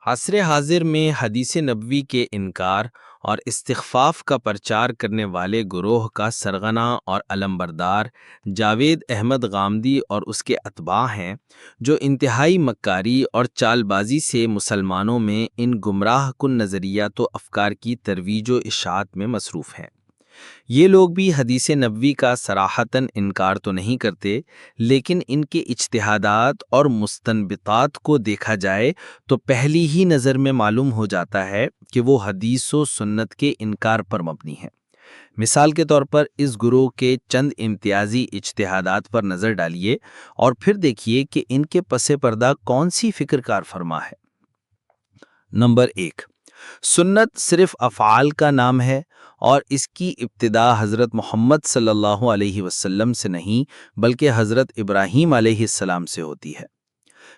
عصر حاضر میں حدیث نبوی کے انکار اور استخفاف کا پرچار کرنے والے گروہ کا سرغنہ اور علمبردار جاوید احمد غامدی اور اس کے اتباع ہیں، جو انتہائی مکاری اور چال بازی سے مسلمانوں میں ان گمراہ کن نظریات و افکار کی ترویج و اشاعت میں مصروف ہیں۔ یہ لوگ بھی حدیث نبوی کا صراحتاً انکار تو نہیں کرتے، لیکن ان کے اجتہادات اور مستنبطات کو دیکھا جائے تو پہلی ہی نظر میں معلوم ہو جاتا ہے کہ وہ حدیث و سنت کے انکار پر مبنی ہیں۔ مثال کے طور پر اس گروہ کے چند امتیازی اجتہادات پر نظر ڈالیے اور پھر دیکھیے کہ ان کے پس پردہ کون سی فکر کار فرما ہے۔ نمبر 1، سنت صرف افعال کا نام ہے اور اس کی ابتدا حضرت محمد صلی اللہ علیہ وسلم سے نہیں بلکہ حضرت ابراہیم علیہ السلام سے ہوتی ہے۔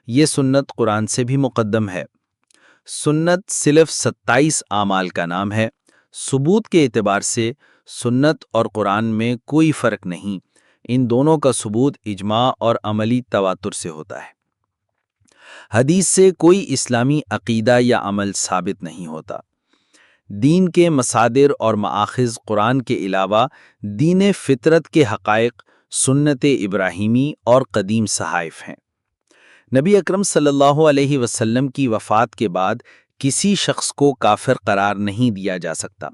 یہ سنت قرآن سے بھی مقدم ہے۔ سنت صرف 27 اعمال کا نام ہے۔ ثبوت کے اعتبار سے سنت اور قرآن میں کوئی فرق نہیں، ان دونوں کا ثبوت اجماع اور عملی تواتر سے ہوتا ہے۔ حدیث سے کوئی اسلامی عقیدہ یا عمل ثابت نہیں ہوتا۔ دین کے مصادر اور مآخذ قرآن کے علاوہ دین فطرت کے حقائق سنت ابراہیمی اور قدیم صحائف ہیں۔ نبی اکرم صلی اللہ علیہ وسلم کی وفات کے بعد کسی شخص کو کافر قرار نہیں دیا جا سکتا،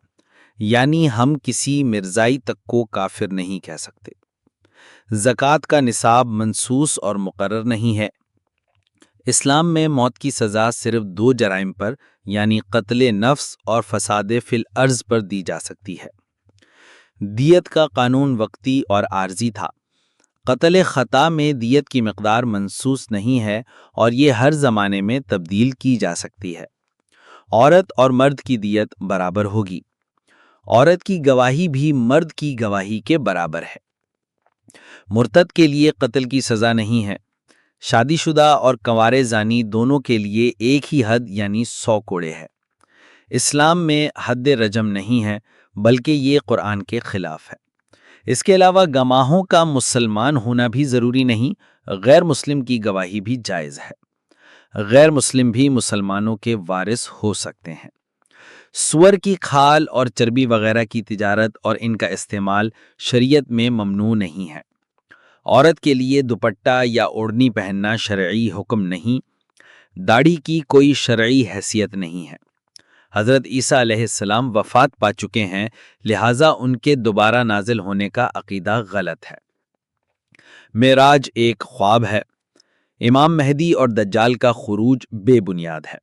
یعنی ہم کسی مرزائی تک کو کافر نہیں کہہ سکتے۔ زکوٰۃ کا نصاب منصوص اور مقرر نہیں ہے۔ اسلام میں موت کی سزا صرف 2 جرائم پر یعنی قتل نفس اور فساد فی الارض پر دی جا سکتی ہے۔ دیت کا قانون وقتی اور عارضی تھا۔ قتل خطا میں دیت کی مقدار منصوص نہیں ہے اور یہ ہر زمانے میں تبدیل کی جا سکتی ہے۔ عورت اور مرد کی دیت برابر ہوگی۔ عورت کی گواہی بھی مرد کی گواہی کے برابر ہے۔ مرتد کے لیے قتل کی سزا نہیں ہے۔ شادی شدہ اور کنوارے زانی دونوں کے لیے ایک ہی حد یعنی 100 کوڑے ہے۔ اسلام میں حد رجم نہیں ہے بلکہ یہ قرآن کے خلاف ہے۔ اس کے علاوہ گواہوں کا مسلمان ہونا بھی ضروری نہیں، غیر مسلم کی گواہی بھی جائز ہے۔ غیر مسلم بھی مسلمانوں کے وارث ہو سکتے ہیں۔ سور کی کھال اور چربی وغیرہ کی تجارت اور ان کا استعمال شریعت میں ممنوع نہیں ہے۔ عورت کے لیے دوپٹہ یا اوڑھنی پہننا شرعی حکم نہیں۔ داڑھی کی کوئی شرعی حیثیت نہیں ہے۔ حضرت عیسیٰ علیہ السلام وفات پا چکے ہیں، لہٰذا ان کے دوبارہ نازل ہونے کا عقیدہ غلط ہے۔ معراج ایک خواب ہے۔ امام مہدی اور دجال کا خروج بے بنیاد ہے۔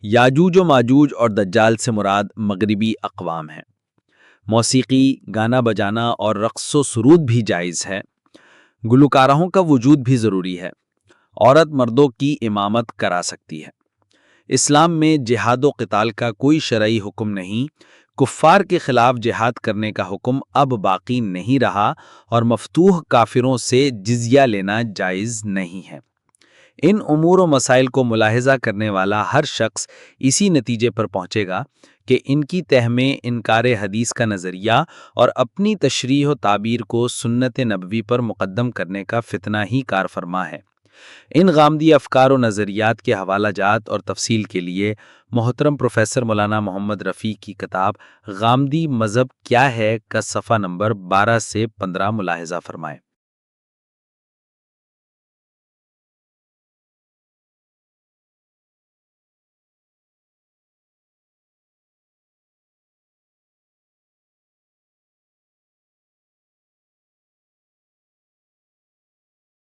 یاجوج و ماجوج اور دجال سے مراد مغربی اقوام ہیں۔ موسیقی، گانا بجانا اور رقص و سرود بھی جائز ہے۔ گلوکاروں کا وجود بھی ضروری ہے۔ عورت مردوں کی امامت کرا سکتی ہے۔ اسلام میں جہاد و قتال کا کوئی شرعی حکم نہیں۔ کفار کے خلاف جہاد کرنے کا حکم اب باقی نہیں رہا اور مفتوح کافروں سے جزیہ لینا جائز نہیں ہے۔ ان امور و مسائل کو ملاحظہ کرنے والا ہر شخص اسی نتیجے پر پہنچے گا کہ ان کی تہ میں انکار حدیث کا نظریہ اور اپنی تشریح و تعبیر کو سنت نبوی پر مقدم کرنے کا فتنہ ہی کار فرما ہے۔ ان غامدی افکار و نظریات کے حوالہ جات اور تفصیل کے لیے محترم پروفیسر مولانا محمد رفیع کی کتاب غامدی مذہب کیا ہے کا صفحہ نمبر 12 سے 15 ملاحظہ فرمائیں۔